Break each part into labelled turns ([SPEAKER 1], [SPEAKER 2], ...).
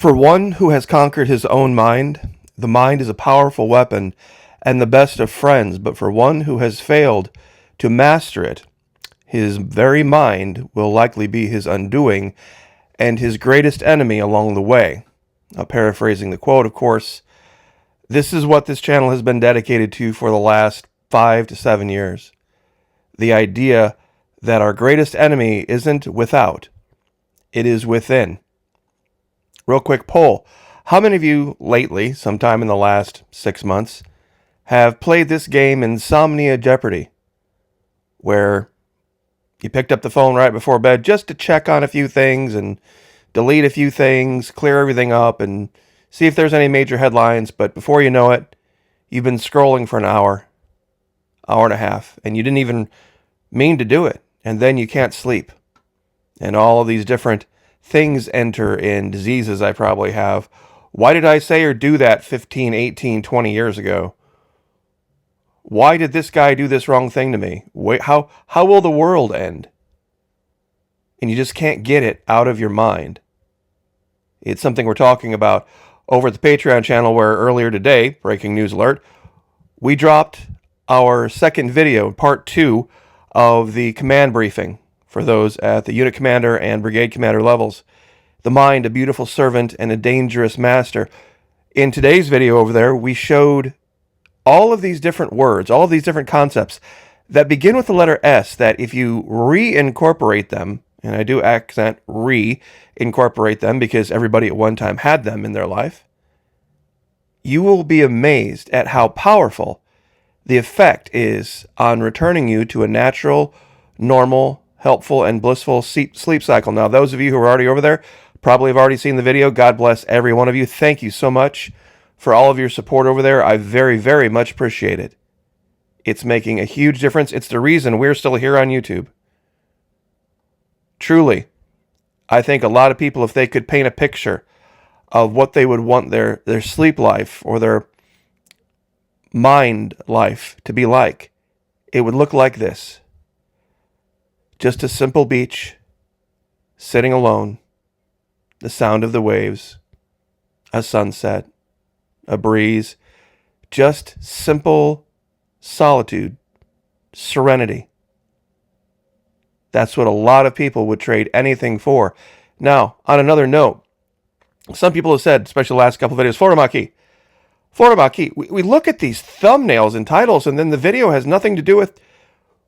[SPEAKER 1] For one who has conquered his own mind, the mind is a powerful weapon and the best of friends, but for one who has failed to master it, his very mind will likely be his undoing and his greatest enemy along the way. Now, paraphrasing the quote, of course, this is what this channel has been dedicated to for the last 5 to 7 years. The idea that our greatest enemy isn't without, it is within. Real quick poll. How many of you lately, sometime in the last 6 months, have played this game Insomnia Jeopardy, where you picked up the phone right before bed just to check on a few things and delete a few things, clear everything up, and see if there's any major headlines, but before you know it, you've been scrolling for an hour and a half, and you didn't even mean to do it, and then you can't sleep. And all of these different things enter in, diseases I probably have. Why did I say or do that 15, 18, 20 years ago? Why did this guy do this wrong thing to me? Wait, how will the world end? And you just can't get it out of your mind. It's something we're talking about over at the Patreon channel, where earlier today, breaking news alert, we dropped our second video, part 2 of the command briefing for those at the unit commander and brigade commander levels. The mind, a beautiful servant and a dangerous master. In today's video over there, we showed all of these different words, all of these different concepts that begin with the letter S, that if you reincorporate them, and I do accent reincorporate them because everybody at one time had them in their life, you will be amazed at how powerful the effect is on returning you to a natural, normal, helpful, and blissful sleep cycle. Now, those of you who are already over there probably have already seen the video. God bless every one of you. Thank you so much for all of your support over there. I very, very much appreciate it. It's making a huge difference. It's the reason we're still here on YouTube. Truly, I think a lot of people, if they could paint a picture of what they would want their sleep life or their mind life to be like, it would look like this. Just a simple beach, sitting alone, the sound of the waves, a sunset, a breeze, just simple solitude, serenity. That's what a lot of people would trade anything for. Now, on another note, some people have said, especially the last couple of videos, Florida Maquis. We look at these thumbnails and titles, and then the video has nothing to do with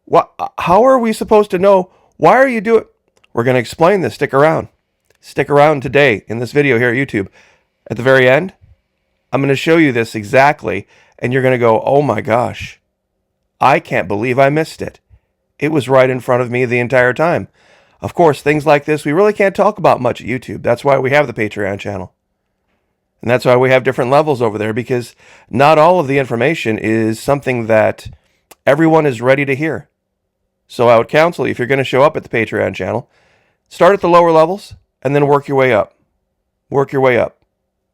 [SPEAKER 1] what. How are we supposed to know? Why are you doing? We're going to explain this. Stick around. Stick around today in this video here at YouTube. At the very end, I'm going to show you this exactly, and you're going to go, oh my gosh, I can't believe I missed it. It was right in front of me the entire time. Of course, things like this we really can't talk about much at YouTube. That's why we have the Patreon channel. And that's why we have different levels over there, because not all of the information is something that everyone is ready to hear. So I would counsel you, if you're going to show up at the Patreon channel, start at the lower levels and then work your way up. Work your way up.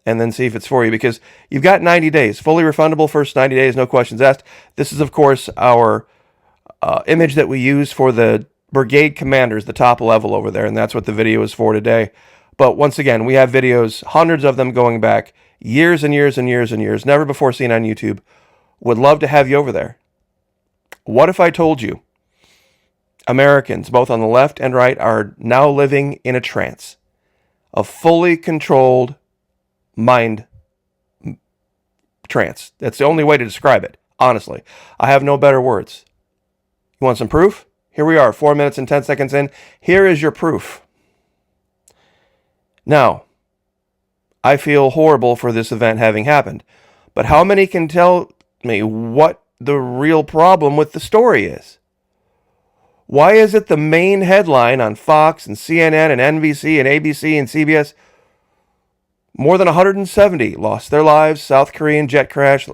[SPEAKER 1] And then see if it's for you, because you've got 90 days. Fully refundable first 90 days, no questions asked. This is, of course, our image that we use for the brigade commanders, the top level over there, and that's what the video is for today. But once again, we have videos, hundreds of them going back years and years and years and years, never before seen on YouTube. Would love to have you over there. What if I told you Americans, both on the left and right, are now living in a trance, a fully controlled mind trance? That's the only way to describe it, honestly. I have no better words. You want some proof? Here we are, 4 minutes and 10 seconds in. Here is your proof. Now, I feel horrible for this event having happened, but how many can tell me what the real problem with the story is? Why is it the main headline on Fox and CNN and NBC and ABC and CBS? More than 170 lost their lives. South Korean jet crash,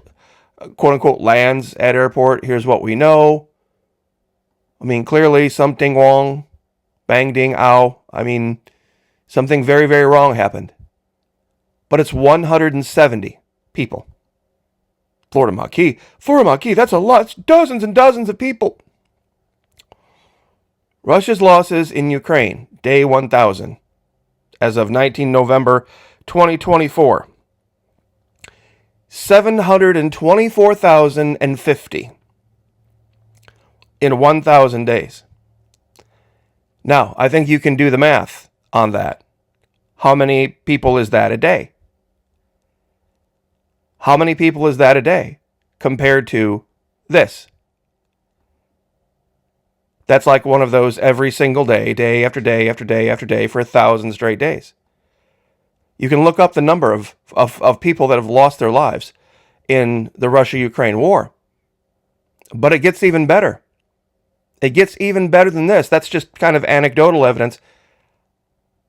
[SPEAKER 1] quote-unquote, lands at airport. Here's what we know. I mean, clearly something wrong. Bang, ding, ow. I mean, something very, very wrong happened. But it's 170 people. Florida Maquis, that's a lot. It's dozens and dozens of people. Russia's losses in Ukraine, day 1,000. as of 19 November 2024. 724,050 in 1,000 days. Now, I think you can do the math on that. How many people is that a day? How many people is that a day compared to this? That's like one of those every single day, day after day after day after day for 1,000 straight days. You can look up the number of people that have lost their lives in the Russia-Ukraine war. But it gets even better. It gets even better than this. That's just kind of anecdotal evidence.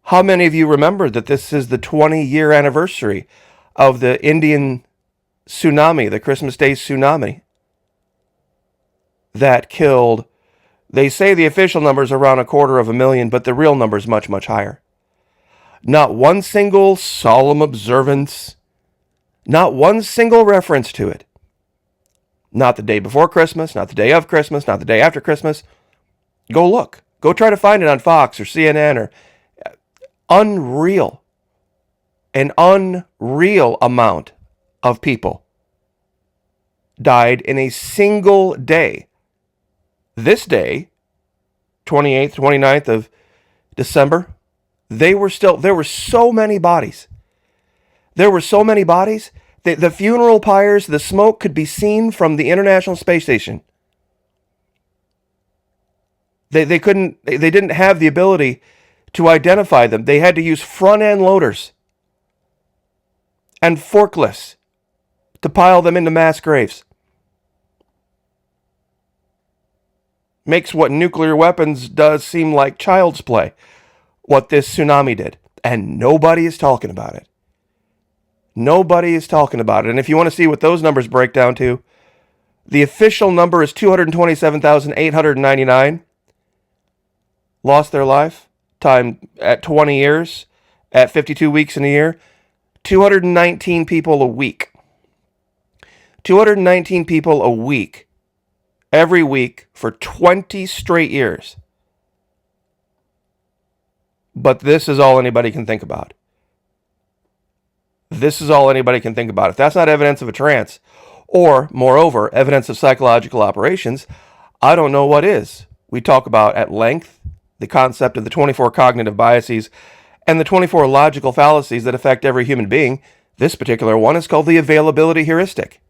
[SPEAKER 1] How many of you remember that this is the 20-year anniversary of the Indian tsunami, the Christmas Day tsunami, that killed, they say the official number is around 250,000, but the real number is much, much higher. Not one single solemn observance, not one single reference to it. Not the day before Christmas, not the day of Christmas, not the day after Christmas. Go look. Go try to find it on Fox or CNN or unreal. An unreal amount of people died in a single day. This day, 28th, 29th of December, there were so many bodies. There were so many bodies. The funeral pyres, the smoke could be seen from the International Space Station. They didn't have the ability to identify them. They had to use front-end loaders and forklifts to pile them into mass graves. Makes what nuclear weapons does seem like child's play, what this tsunami did. And nobody is talking about it. Nobody is talking about it. And if you want to see what those numbers break down to, the official number is 227,899 lost their life, time at 20 years, at 52 weeks in a year. 219 people a week. 219 people a week. Every week for 20 straight years. But this is all anybody can think about. This is all anybody can think about. If that's not evidence of a trance, or, moreover, evidence of psychological operations, I don't know what is. We talk about at length the concept of the 24 cognitive biases and the 24 logical fallacies that affect every human being. This particular one is called the availability heuristic.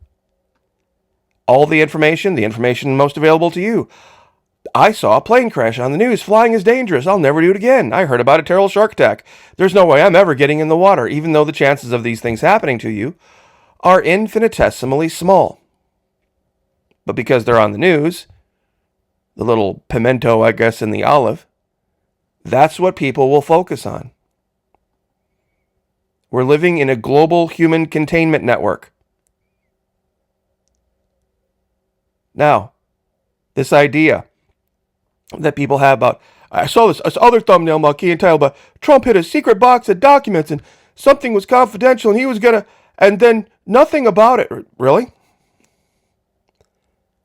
[SPEAKER 1] All the information most available to you. I saw a plane crash on the news. Flying is dangerous. I'll never do it again. I heard about a terrible shark attack. There's no way I'm ever getting in the water, even though the chances of these things happening to you are infinitesimally small. But because they're on the news, the little pimento, I guess, in the olive, that's what people will focus on. We're living in a global human containment network. Now, this idea that people have about, I saw this other thumbnail marquee entitled, but Trump hid a secret box of documents and something was confidential and he was gonna, and then nothing about it. Really?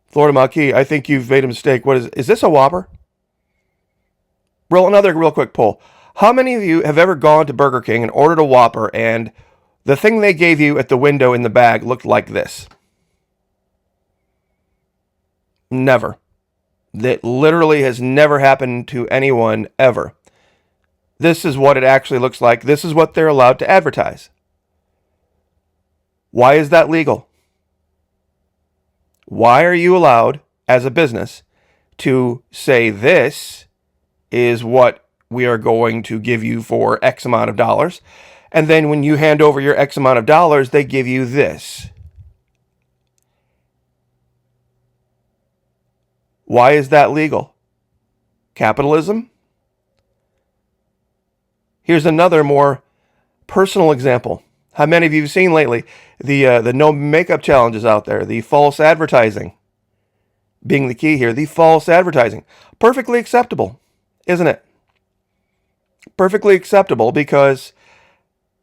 [SPEAKER 1] Florida Marquee, I think you've made a mistake. What is this a Whopper? Another real quick poll. How many of you have ever gone to Burger King and ordered a Whopper and the thing they gave you at the window in the bag looked like this? Never. That literally has never happened to anyone ever. This is what it actually looks like. This is what they're allowed to advertise. Why is that legal? Why are you allowed, as a business, to say this is what we are going to give you for X amount of dollars, and then when you hand over your X amount of dollars, they give you this? Why is that legal? Capitalism? Here's another more personal example. How many of you have seen lately the no makeup challenges out there, the false advertising being the key here, the false advertising. Perfectly acceptable, isn't it? Perfectly acceptable because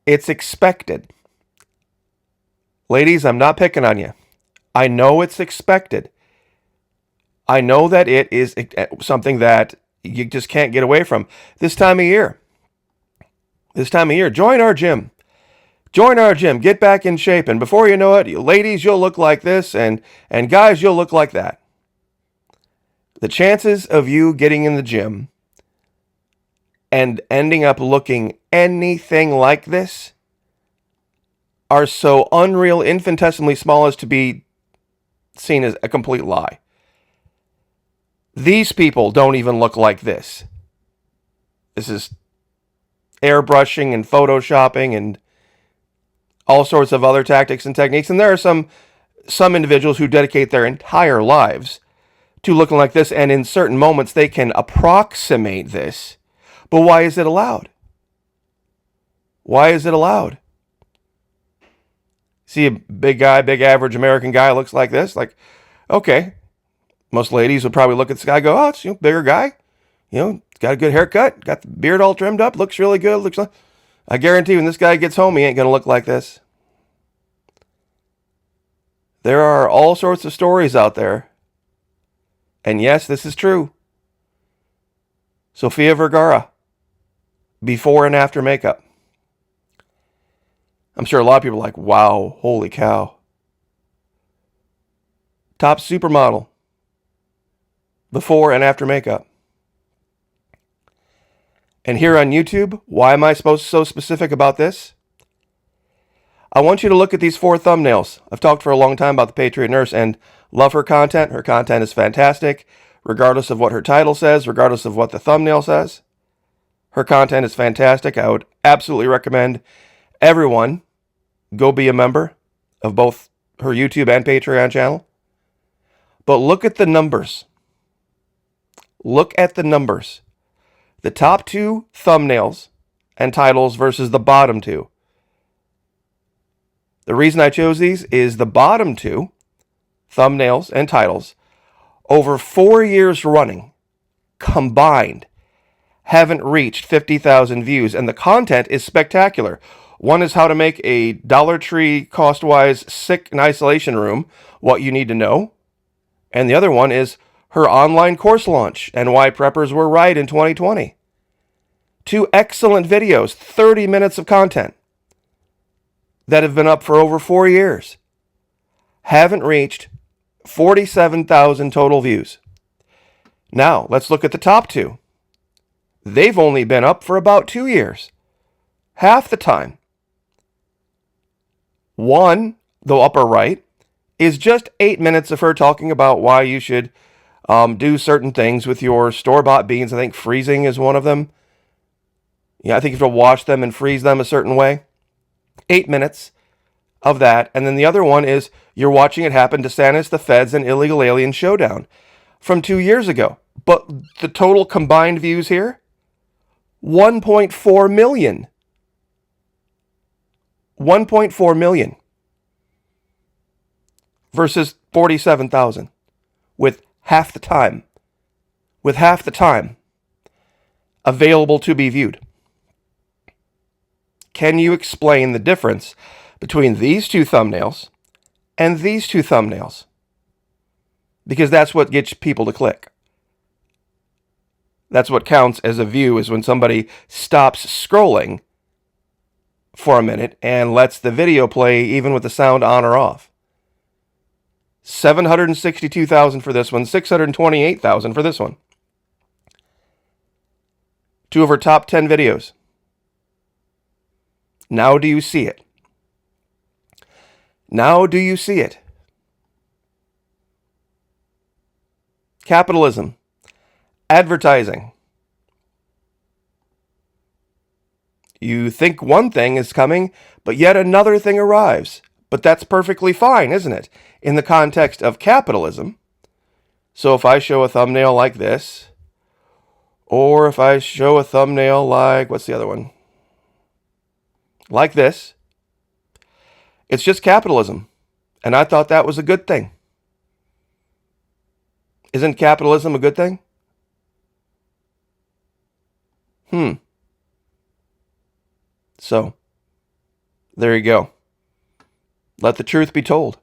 [SPEAKER 1] it's expected. Ladies, I'm not picking on you. I know it's expected. I know that it is something that you just can't get away from this time of year. This time of year, join our gym. Join our gym. Get back in shape. And before you know it, ladies, you'll look like this, and guys, you'll look like that. The chances of you getting in the gym and ending up looking anything like this are so unreal, infinitesimally small as to be seen as a complete lie. These people don't even look like this. This is airbrushing and photoshopping and all sorts of other tactics and techniques. And there are some individuals who dedicate their entire lives to looking like this, and in certain moments they can approximate this. But why is it allowed? Why is it allowed? See a big guy, big average American guy looks like this, like, okay. Most ladies would probably look at this guy and go, oh, it's a bigger guy. Got a good haircut, got the beard all trimmed up, looks really good. I guarantee when this guy gets home, he ain't going to look like this. There are all sorts of stories out there. And yes, this is true. Sofia Vergara, before and after makeup. I'm sure a lot of people are like, wow, holy cow. Top supermodel, before and after makeup. And here on YouTube, why am I so specific about this? I want you to look at these 4 thumbnails. I've talked for a long time about the Patriot Nurse and love her content. Her content is fantastic, regardless of what her title says, regardless of what the thumbnail says. Her content is fantastic. I would absolutely recommend everyone go be a member of both her YouTube and Patreon channel. But look at the numbers. Look at the numbers. The top 2 thumbnails and titles versus the bottom 2. The reason I chose these is the bottom 2 thumbnails and titles, over 4 years running, combined, haven't reached 50,000 views, and the content is spectacular. One is how to make a Dollar Tree cost-wise sick and isolation room, what you need to know. And the other one is her online course launch and why preppers were right in 2020. 2 excellent videos, 30 minutes of content that have been up for over 4 years. Haven't reached 47,000 total views. Now, let's look at the top 2. They've only been up for about 2 years. Half the time. One, the upper right, is just 8 minutes of her talking about why you should do certain things with your store-bought beans. I think freezing is one of them. Yeah, I think you have to wash them and freeze them a certain way. 8 minutes of that. And then the other one is you're watching it happen, DeSantis, the feds, and illegal alien showdown from 2 years ago. But the total combined views here, 1.4 million. 1.4 million versus 47,000 with half the time. With half the time available to be viewed. Can you explain the difference between these 2 thumbnails and these 2 thumbnails? Because that's what gets people to click. That's what counts as a view, is when somebody stops scrolling for a minute and lets the video play even with the sound on or off. 762,000 for this one, 628,000 for this one. 2 of her top 10 videos. Now do you see it? Now do you see it? Capitalism. Advertising. You think one thing is coming, but yet another thing arrives. But that's perfectly fine, isn't it? In the context of capitalism. So if I show a thumbnail like this, or if I show a thumbnail like, what's the other one? Like this, it's just capitalism. And I thought that was a good thing. Isn't capitalism a good thing? So, there you go. Let the truth be told.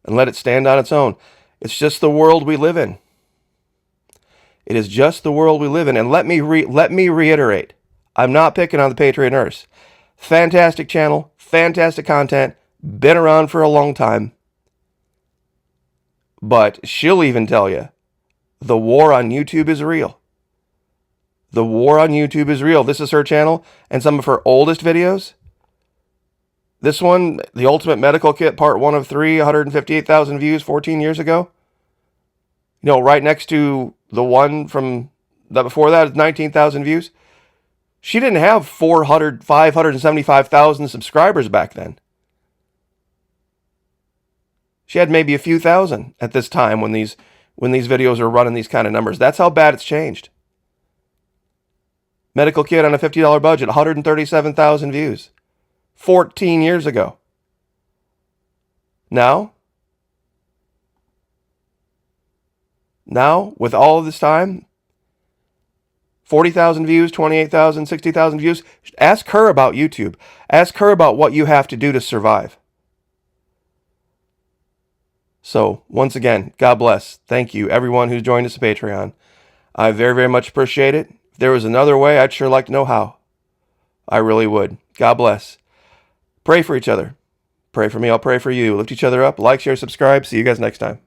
[SPEAKER 1] And let it stand on its own. It's just the world we live in. It is just the world we live in. And let me reiterate, I'm not picking on the Patriot Nurse. Fantastic channel, fantastic content, been around for a long time. But she'll even tell you, the war on YouTube is real. The war on YouTube is real. This is her channel and some of her oldest videos. This one, The Ultimate Medical Kit, part 1 of 3, 158,000 views 14 years ago. You know, right next to the one from that before that, 19,000 views. She didn't have 575,000 subscribers back then. She had maybe a few thousand at this time when these videos are running these kind of numbers. That's how bad it's changed. Medical Kit on a $50 budget, 137,000 views. 14 years ago. Now, with all of this time, 40,000 views, 28,000, 60,000 views. Ask her about YouTube. Ask her about what you have to do to survive. So, once again, God bless. Thank you, everyone who's joined us at Patreon. I very, very much appreciate it. If there was another way, I'd sure like to know how. I really would. God bless. Pray for each other. Pray for me, I'll pray for you. Lift each other up. Like, share, subscribe. See you guys next time.